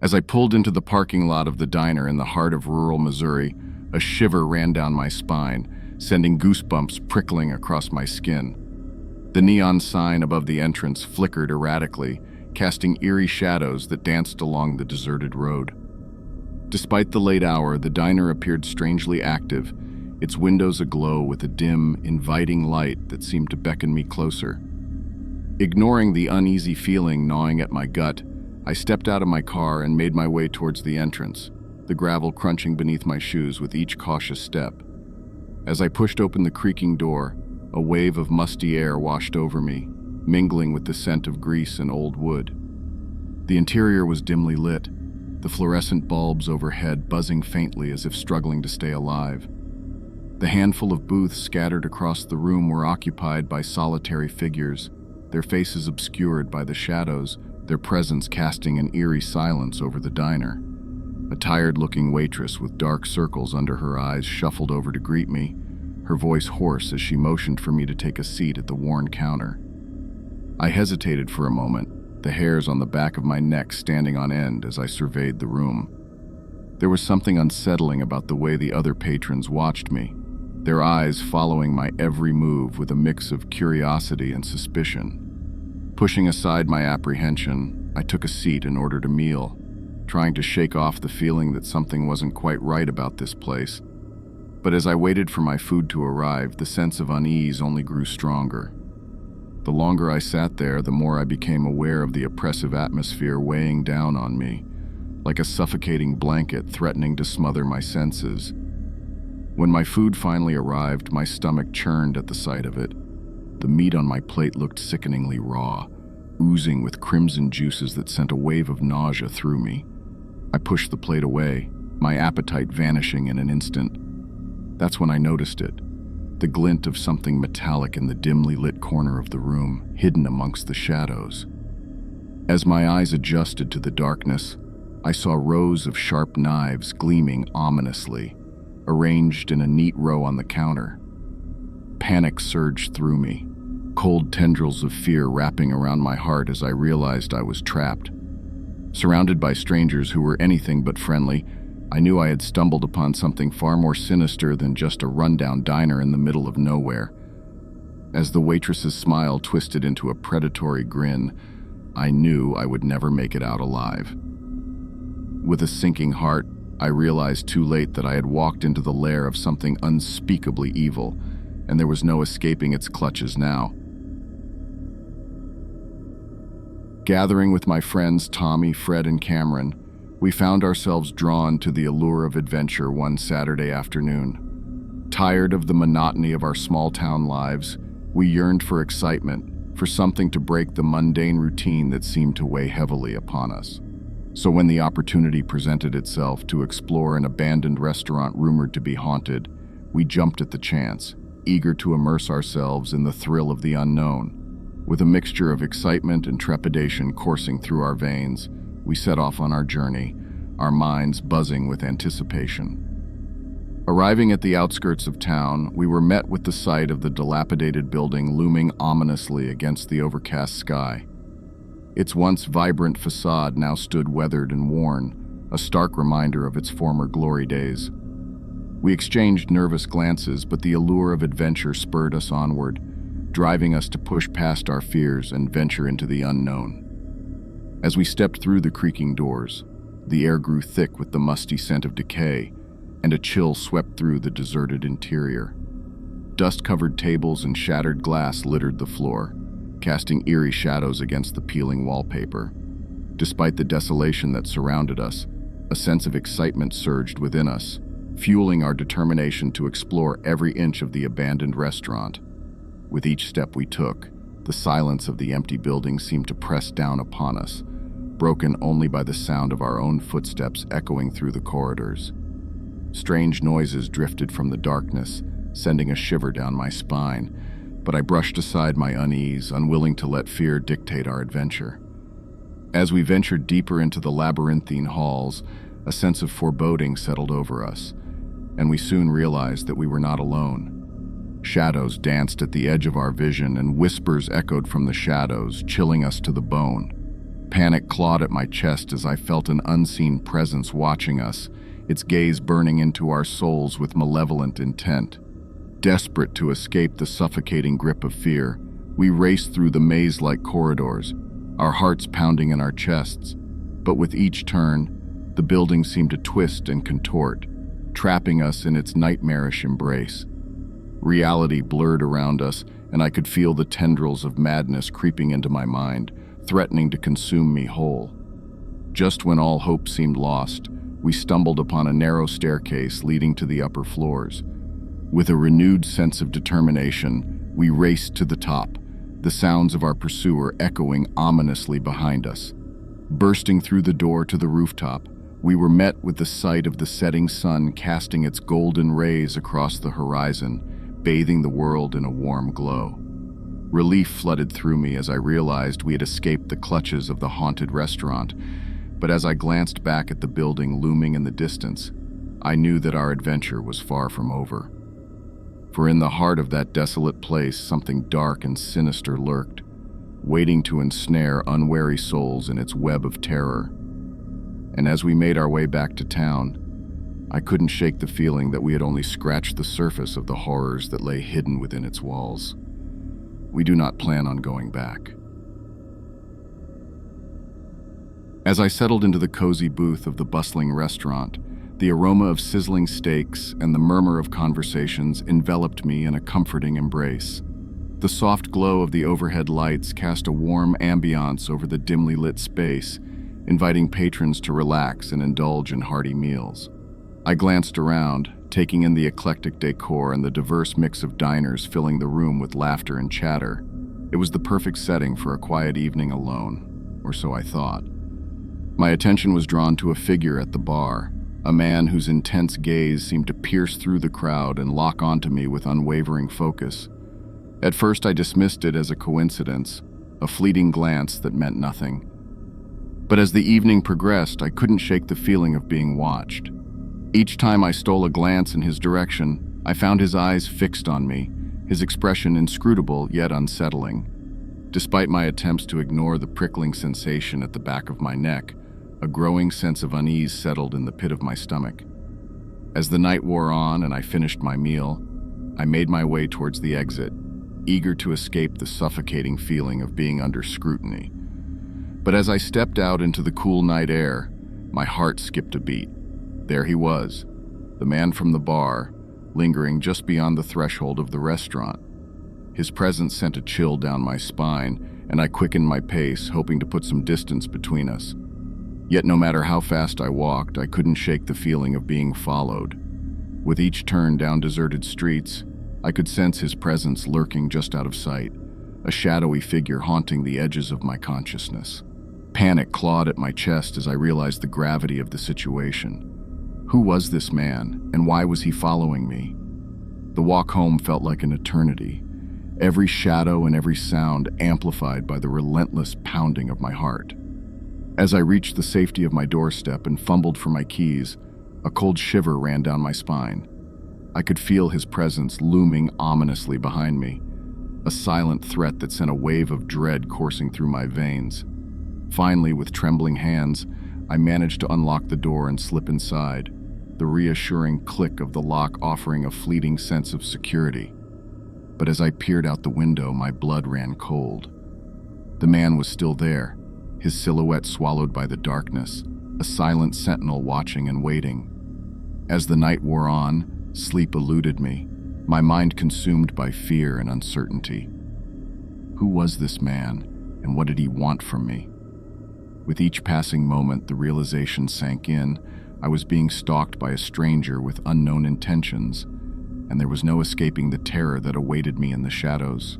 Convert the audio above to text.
As I pulled into the parking lot of the diner in the heart of rural Missouri, a shiver ran down my spine, sending goosebumps prickling across my skin. The neon sign above the entrance flickered erratically, casting eerie shadows that danced along the deserted road. Despite the late hour, the diner appeared strangely active, its windows aglow with a dim, inviting light that seemed to beckon me closer. Ignoring the uneasy feeling gnawing at my gut, I stepped out of my car and made my way towards the entrance, the gravel crunching beneath my shoes with each cautious step. As I pushed open the creaking door, a wave of musty air washed over me, mingling with the scent of grease and old wood. The interior was dimly lit, the fluorescent bulbs overhead buzzing faintly as if struggling to stay alive. The handful of booths scattered across the room were occupied by solitary figures, their faces obscured by the shadows, their presence casting an eerie silence over the diner. A tired-looking waitress with dark circles under her eyes shuffled over to greet me, her voice hoarse as she motioned for me to take a seat at the worn counter. I hesitated for a moment, the hairs on the back of my neck standing on end as I surveyed the room. There was something unsettling about the way the other patrons watched me, their eyes following my every move with a mix of curiosity and suspicion. Pushing aside my apprehension, I took a seat and ordered a meal, trying to shake off the feeling that something wasn't quite right about this place. But as I waited for my food to arrive, the sense of unease only grew stronger. The longer I sat there, the more I became aware of the oppressive atmosphere weighing down on me, like a suffocating blanket threatening to smother my senses. When my food finally arrived, my stomach churned at the sight of it. The meat on my plate looked sickeningly raw, oozing with crimson juices that sent a wave of nausea through me. I pushed the plate away, my appetite vanishing in an instant. That's when I noticed it, the glint of something metallic in the dimly lit corner of the room, hidden amongst the shadows. As my eyes adjusted to the darkness, I saw rows of sharp knives gleaming ominously, arranged in a neat row on the counter. Panic surged through me, cold tendrils of fear wrapping around my heart as I realized I was trapped. Surrounded by strangers who were anything but friendly, I knew I had stumbled upon something far more sinister than just a rundown diner in the middle of nowhere. As the waitress's smile twisted into a predatory grin, I knew I would never make it out alive. With a sinking heart, I realized too late that I had walked into the lair of something unspeakably evil, and there was no escaping its clutches now. Gathering with my friends Tommy, Fred, and Cameron, we found ourselves drawn to the allure of adventure one Saturday afternoon. Tired of the monotony of our small-town lives, we yearned for excitement, for something to break the mundane routine that seemed to weigh heavily upon us. So when the opportunity presented itself to explore an abandoned restaurant rumored to be haunted, we jumped at the chance, eager to immerse ourselves in the thrill of the unknown. With a mixture of excitement and trepidation coursing through our veins, we set off on our journey, our minds buzzing with anticipation. Arriving at the outskirts of town, we were met with the sight of the dilapidated building looming ominously against the overcast sky. Its once vibrant facade now stood weathered and worn, a stark reminder of its former glory days. We exchanged nervous glances, but the allure of adventure spurred us onward, driving us to push past our fears and venture into the unknown. As we stepped through the creaking doors, the air grew thick with the musty scent of decay, and a chill swept through the deserted interior. Dust-covered tables and shattered glass littered the floor, casting eerie shadows against the peeling wallpaper. Despite the desolation that surrounded us, a sense of excitement surged within us, fueling our determination to explore every inch of the abandoned restaurant. With each step we took, the silence of the empty building seemed to press down upon us, broken only by the sound of our own footsteps echoing through the corridors. Strange noises drifted from the darkness, sending a shiver down my spine, but I brushed aside my unease, unwilling to let fear dictate our adventure. As we ventured deeper into the labyrinthine halls, a sense of foreboding settled over us, and we soon realized that we were not alone. Shadows danced at the edge of our vision, and whispers echoed from the shadows, chilling us to the bone. Panic clawed at my chest as I felt an unseen presence watching us, its gaze burning into our souls with malevolent intent. Desperate to escape the suffocating grip of fear, we raced through the maze-like corridors, our hearts pounding in our chests. But with each turn, the building seemed to twist and contort, trapping us in its nightmarish embrace. Reality blurred around us, and I could feel the tendrils of madness creeping into my mind, threatening to consume me whole. Just when all hope seemed lost, we stumbled upon a narrow staircase leading to the upper floors. With a renewed sense of determination, we raced to the top, the sounds of our pursuer echoing ominously behind us. Bursting through the door to the rooftop, we were met with the sight of the setting sun casting its golden rays across the horizon, bathing the world in a warm glow. Relief flooded through me as I realized we had escaped the clutches of the haunted restaurant, but as I glanced back at the building looming in the distance, I knew that our adventure was far from over. For in the heart of that desolate place, something dark and sinister lurked, waiting to ensnare unwary souls in its web of terror. And as we made our way back to town, I couldn't shake the feeling that we had only scratched the surface of the horrors that lay hidden within its walls. We do not plan on going back. As I settled into the cozy booth of the bustling restaurant, the aroma of sizzling steaks and the murmur of conversations enveloped me in a comforting embrace. The soft glow of the overhead lights cast a warm ambiance over the dimly lit space, inviting patrons to relax and indulge in hearty meals. I glanced around, taking in the eclectic decor and the diverse mix of diners filling the room with laughter and chatter. It was the perfect setting for a quiet evening alone, or so I thought. My attention was drawn to a figure at the bar, a man whose intense gaze seemed to pierce through the crowd and lock onto me with unwavering focus. At first I dismissed it as a coincidence, a fleeting glance that meant nothing. But as the evening progressed, I couldn't shake the feeling of being watched. Each time I stole a glance in his direction, I found his eyes fixed on me, his expression inscrutable yet unsettling. Despite my attempts to ignore the prickling sensation at the back of my neck, a growing sense of unease settled in the pit of my stomach. As the night wore on and I finished my meal, I made my way towards the exit, eager to escape the suffocating feeling of being under scrutiny. But as I stepped out into the cool night air, my heart skipped a beat. There he was, the man from the bar, lingering just beyond the threshold of the restaurant. His presence sent a chill down my spine, and I quickened my pace, hoping to put some distance between us. Yet no matter how fast I walked, I couldn't shake the feeling of being followed. With each turn down deserted streets, I could sense his presence lurking just out of sight, a shadowy figure haunting the edges of my consciousness. Panic clawed at my chest as I realized the gravity of the situation. Who was this man, and why was he following me? The walk home felt like an eternity, every shadow and every sound amplified by the relentless pounding of my heart. As I reached the safety of my doorstep and fumbled for my keys, a cold shiver ran down my spine. I could feel his presence looming ominously behind me, a silent threat that sent a wave of dread coursing through my veins. Finally, with trembling hands, I managed to unlock the door and slip inside, the reassuring click of the lock offering a fleeting sense of security. But as I peered out the window, my blood ran cold. The man was still there, his silhouette swallowed by the darkness, a silent sentinel watching and waiting. As the night wore on, sleep eluded me, my mind consumed by fear and uncertainty. Who was this man, and what did he want from me? With each passing moment, the realization sank in. I was being stalked by a stranger with unknown intentions, and there was no escaping the terror that awaited me in the shadows.